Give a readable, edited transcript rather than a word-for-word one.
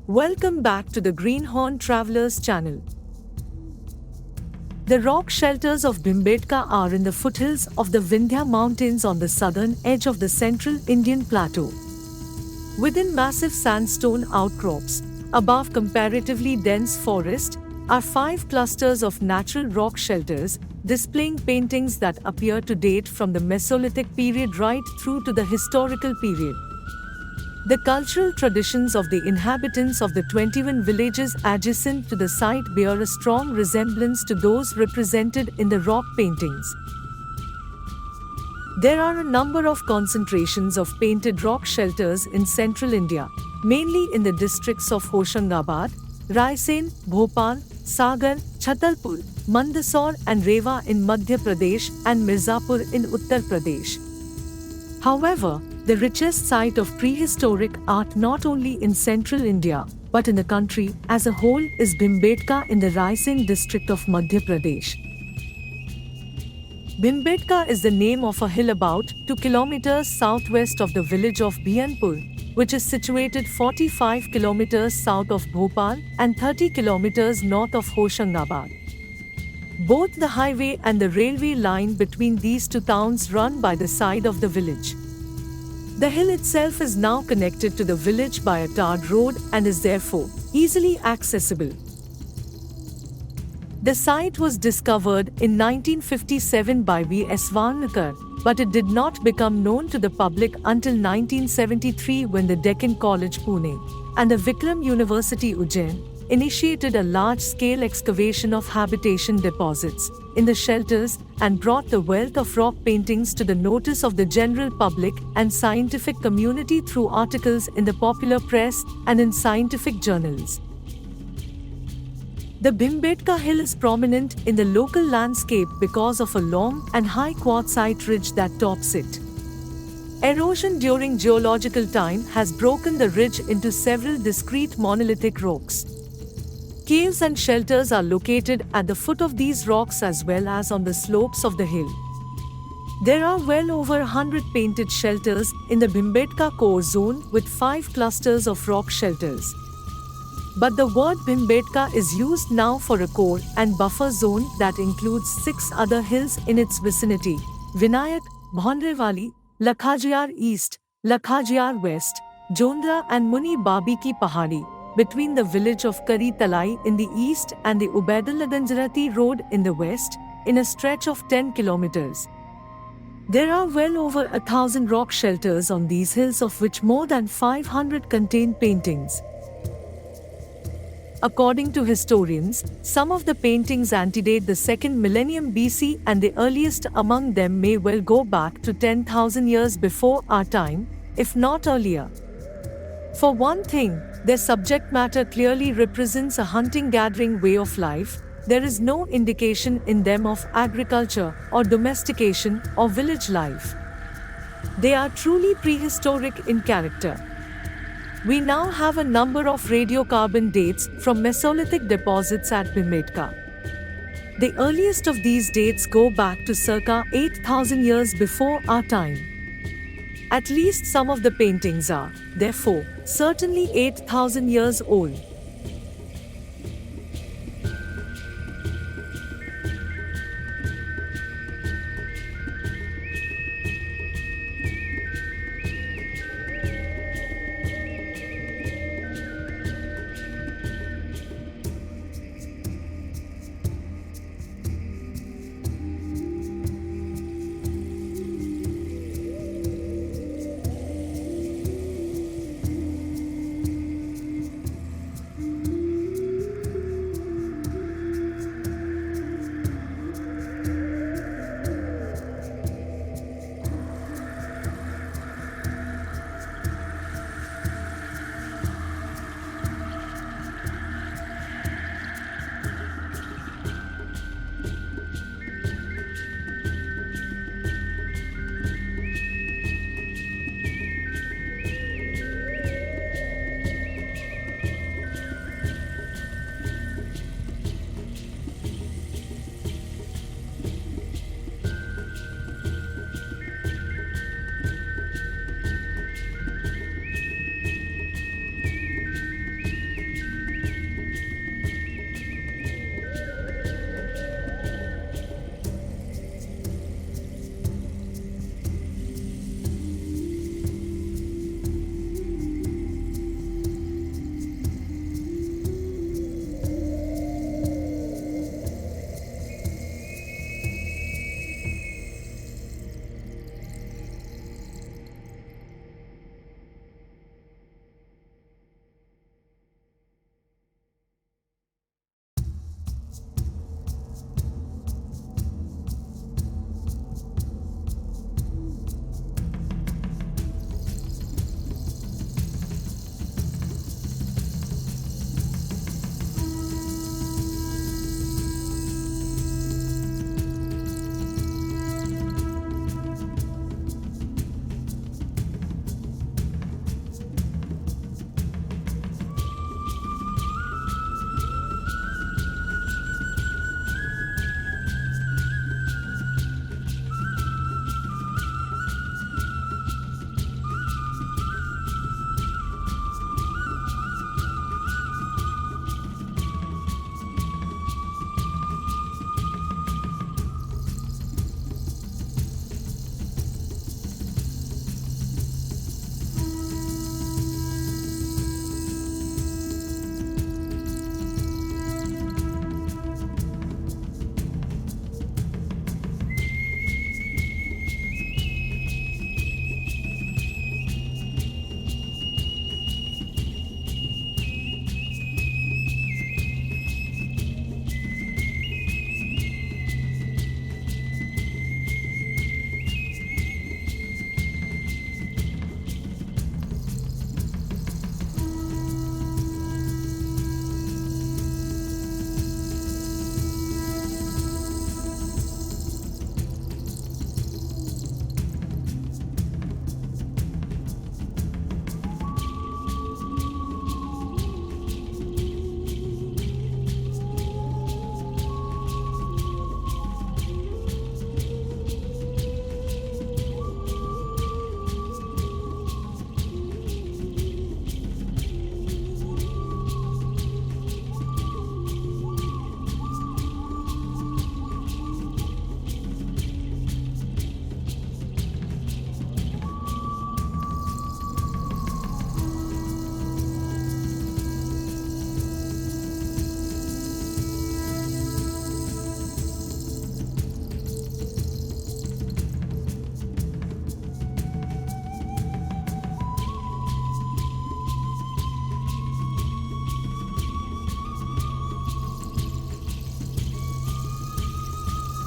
Welcome back to the Greenhorn Travelers channel. The rock shelters of Bhimbetka are in the foothills of the Vindhya Mountains on the southern edge of the central Indian plateau. Within massive sandstone outcrops, above comparatively dense forest, are 5 clusters of natural rock shelters, displaying paintings that appear to date from the Mesolithic period right through to the historical period. The cultural traditions of the inhabitants of the 21 villages adjacent to the site bear a strong resemblance to those represented in the rock paintings. There are a number of concentrations of painted rock shelters in central India, mainly in the districts of Hoshangabad, Raisen, Bhopal, Sagar, Chhatarpur, Mandsaur and Rewa in Madhya Pradesh and Mirzapur in Uttar Pradesh. However, the richest site of prehistoric art not only in central India but in the country as a whole is Bhimbetka in the Raisen district of Madhya Pradesh. Bhimbetka is the name of a hill about 2 kilometers southwest of the village of Bhianpur, which is situated 45 kilometers south of Bhopal and 30 kilometers north of Hoshangabad. Both the highway and the railway line between these two towns run by the side of the village. The hill itself is now connected to the village by a tarred road and is therefore easily accessible. The site was discovered in 1957 by V.S. Varnekar, but it did not become known to the public until 1973 when the Deccan College Pune and the Vikram University Ujjain initiated a large-scale excavation of habitation deposits in the shelters and brought the wealth of rock paintings to the notice of the general public and scientific community through articles in the popular press and in scientific journals. The Bhimbetka hill is prominent in the local landscape because of a long and high quartzite ridge that tops it. Erosion during geological time has broken the ridge into several discrete monolithic rocks. Caves and shelters are located at the foot of these rocks as well as on the slopes of the hill. There are well over 100 painted shelters in the Bhimbetka core zone with 5 clusters of rock shelters. But the word Bhimbetka is used now for a core and buffer zone that includes 6 other hills in its vicinity: Vinayak, Bhaunrewali, Lakhajiyar East, Lakhajiyar West, Jondra and Muni Babi Ki Pahadi, between the village of Kari Talai in the east and the Ubaidullaganjarati road in the west, in a stretch of 10 kilometers. There are well over 1,000 rock shelters on these hills, of which more than 500 contain paintings. According to historians, some of the paintings antedate the 2nd millennium BC and the earliest among them may well go back to 10,000 years before our time, if not earlier. For one thing, their subject matter clearly represents a hunting-gathering way of life. There is no indication in them of agriculture or domestication or village life. They are truly prehistoric in character. We now have a number of radiocarbon dates from Mesolithic deposits at Bhimbetka. The earliest of these dates go back to circa 8,000 years before our time. At least some of the paintings are, therefore, certainly 8,000 years old.